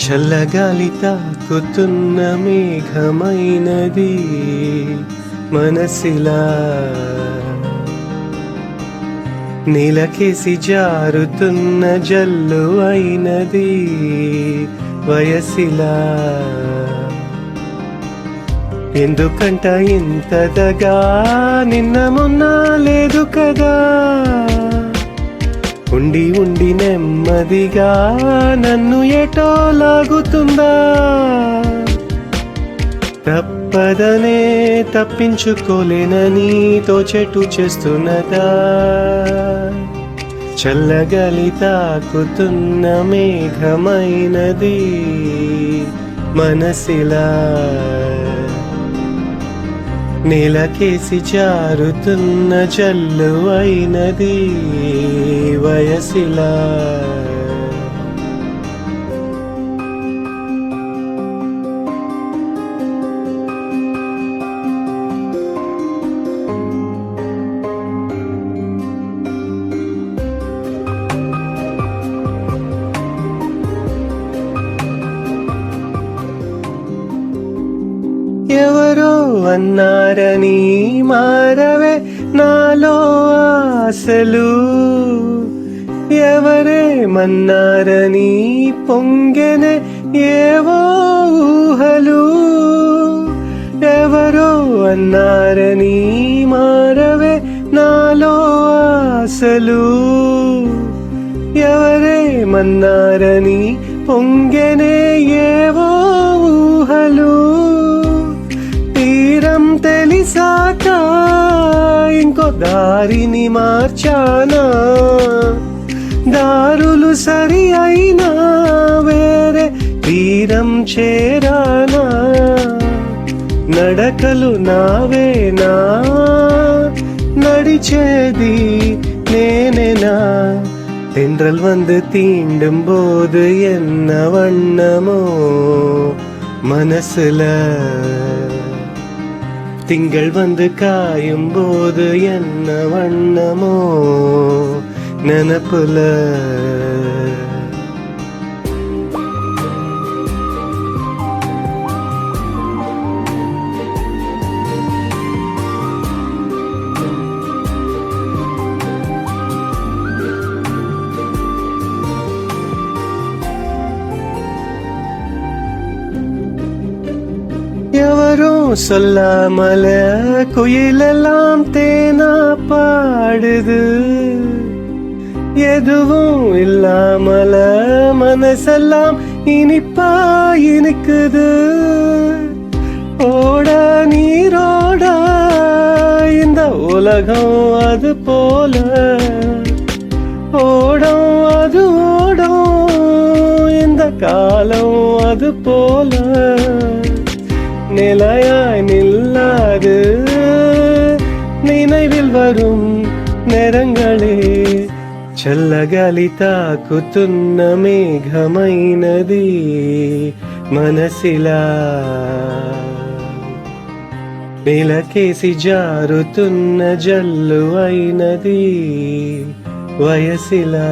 చల్లగాలి తాకుతున్న మేఘమైనది మనసిలా, నీలకేసి జారుతున్న జల్లు అయినది వయసిలా. ఎందుకంట ఇంతదగా, నిన్న మొన్న లేదు కదా, ఉండి ఉండి నెమ్మదిగా నన్ను ఎటో లాగుతుందా, తప్పదనే తప్పించుకోలేనని తోచెటు చేస్తున్నదా. చల్లగాలి తాకుతున్న మేఘమైనది మనసిలా, నీలకేసి జారుతున్న జల్లు అయినది వయసిలా. ఎవరో అన్నారని మారవే నాలో ఆశలు, ఎవరేమన్నారని పొంగెనే ఏవో ఊహలు. ఎవరో అన్నారని మారవే నాలో ఆశలు, ఎవరేమన్నారని పొంగెనే ఏవో ఊహలు. తీరం తెలిసాక ఇంకో దారిని మార్చానా, దారులు సరి అయినా వేరే తీరం చేరానా. నడకలు నావేనా, நடிச்சேதி நேனேனா. தென்றல் வந்து தீண்டும் போது என்ன வண்ணமோ மனசுல, திங்கள் வந்து காயும் போது என்ன வண்ணமோ நினப்புல. எவரும் சொல்லாமல குயிலெல்லாம் தேனா பாடுது, எதுவும் இல்லாமல மனசெல்லாம் இனிப்பா இனிக்குது. ஓட நீரோட இந்த உலகம் அது போல, ஓடும் அது ஓடும் இந்த காலம் அது போல. நிலையாய் நில்லாது நினைவில் வரும் நேரங்களே, చల్లగాలి తాకుతున్న మేఘమైనది మనసిలా, నీలకేసి జారుతున్న జల్లు అయినది వయసిలా.